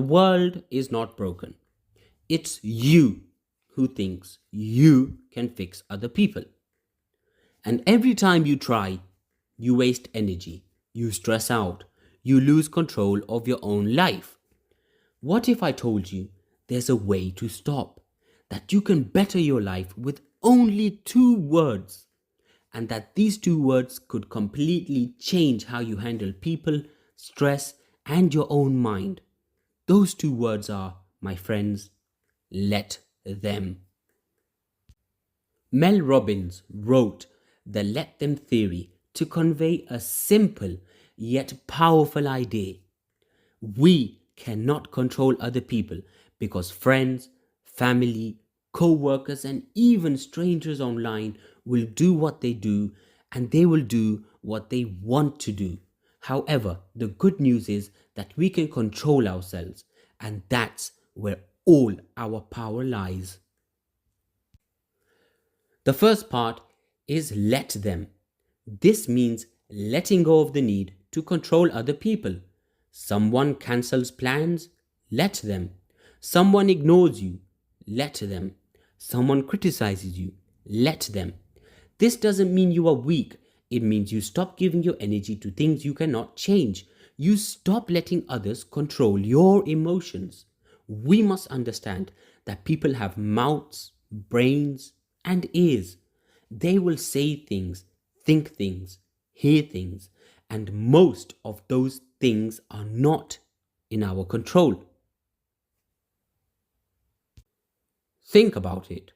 world is not broken. It's you who thinks you can fix other people. And every time you try, you waste energy, you stress out, you lose control of your own life. What if I told you there's a way to stop? That you can better your life with only 2 words, and that these 2 words could completely change how you handle people, stress, and your own mind. Those 2 words are, my friends, let them. Mel Robbins wrote the let them theory to convey a simple yet powerful idea. We cannot control other people because friends, family, co-workers, and even strangers online will do what they do, and they will do what they want to do. However, the good news is that we can control ourselves, and that's where all our power lies. The first part is let them. This means letting go of the need to control other people. Someone cancels plans, let them. Someone ignores you, let them. Someone criticizes you, let them. This doesn't mean you are weak. It means you stop giving your energy to things you cannot change. You stop letting others control your emotions. We must understand that people have mouths, brains, and ears. They will say things, think things, hear things, and most of those things are not in our control. Think about it.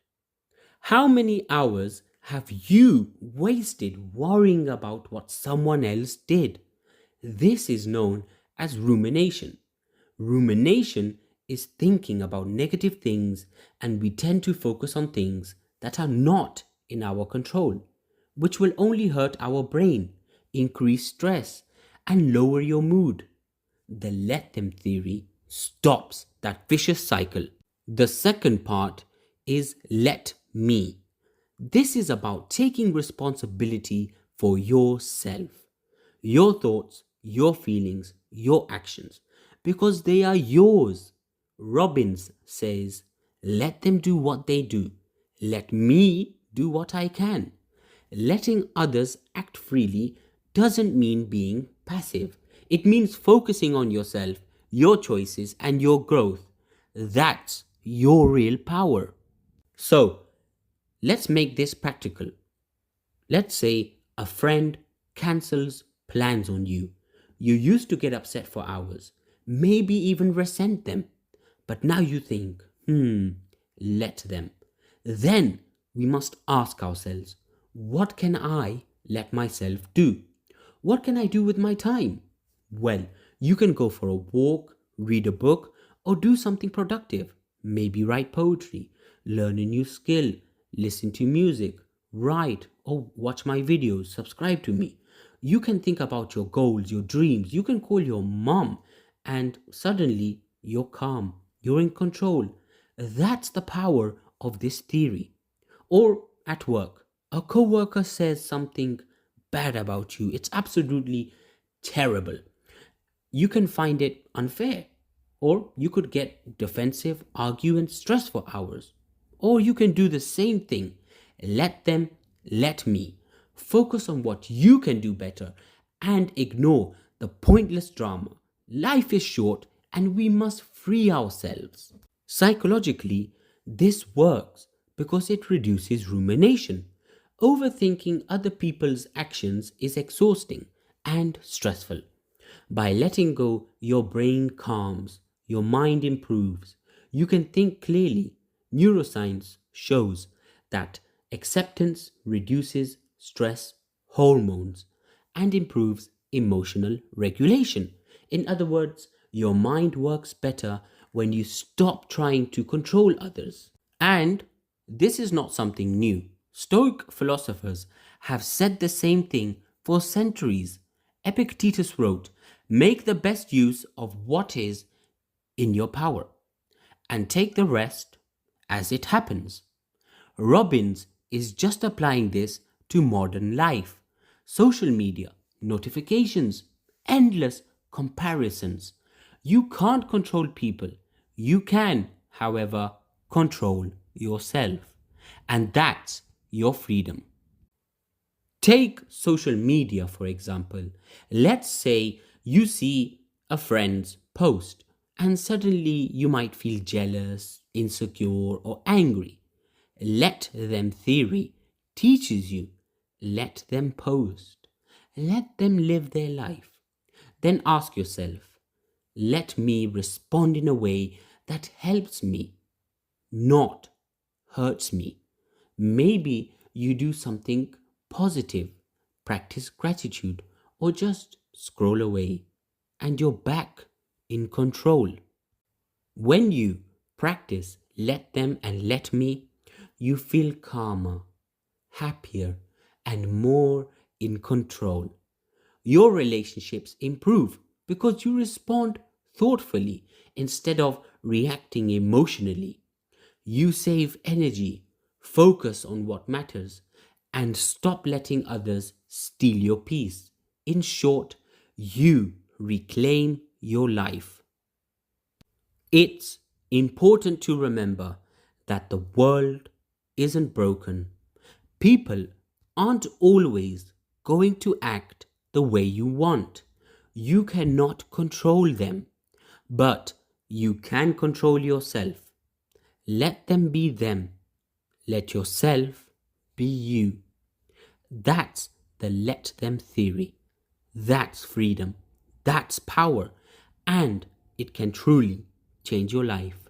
How many hours have you wasted worrying about what someone else did? This is known as rumination. Rumination is thinking about negative things, and we tend to focus on things that are not in our control, which will only hurt our brain, increase stress, and lower your mood. The let them theory stops that vicious cycle. The second part is let me. This is about taking responsibility for yourself, your thoughts, your feelings, your actions, because they are yours. Robbins says, let them do what they do. Let me do what I can. Letting others act freely doesn't mean being passive. It means focusing on yourself, your choices, and your growth. That's your real power. So, let's make this practical. Let's say a friend cancels plans on you. You used to get upset for hours, maybe even resent them. But now you think, let them. Then we must ask ourselves, what can I let myself do? What can I do with my time? Well, you can go for a walk, read a book, or do something productive. Maybe write poetry, learn a new skill, listen to music, write, or watch my videos, subscribe to me. You can think about your goals, your dreams. You can call your mom, and suddenly you're calm, you're in control. That's the power of this theory. Or at work, a coworker says something bad about you. It's absolutely terrible. You can find it unfair, or you could get defensive, argue, and stress for hours. Or you can do the same thing. Let them, let me. Focus on what you can do better and ignore the pointless drama. Life is short and we must free ourselves. Psychologically, this works because it reduces rumination. Overthinking other people's actions is exhausting and stressful. By letting go, your brain calms, your mind improves. You can think clearly. Neuroscience shows that acceptance reduces stress hormones and improves emotional regulation. In other words, your mind works better when you stop trying to control others. And this is not something new. Stoic philosophers have said the same thing for centuries. Epictetus wrote, "Make the best use of what is in your power, and take the rest as it happens." Robbins is just applying this to modern life. Social media, notifications, endless comparisons. You can't control people. You can, however, control yourself. And that's your freedom. Take social media, for example. Let's say you see a friend's post and suddenly you might feel jealous, insecure, or angry. Let them theory teaches you. Let them post. Let them live their life. Then ask yourself, let me respond in a way that helps me, not hurts me. Maybe you do something positive, practice gratitude, or just scroll away, and you're back in control. When you practice let them and let me, you feel calmer, happier, and more in control. Your relationships improve because you respond thoughtfully instead of reacting emotionally. You save energy, focus on what matters, and stop letting others steal your peace. In short, you reclaim your life. It's important to remember that the world isn't broken. People aren't always going to act the way you want. You cannot control them, but you can control yourself. Let them be them. Let yourself be you. That's the let them theory. That's freedom. That's power. And it can truly change your life.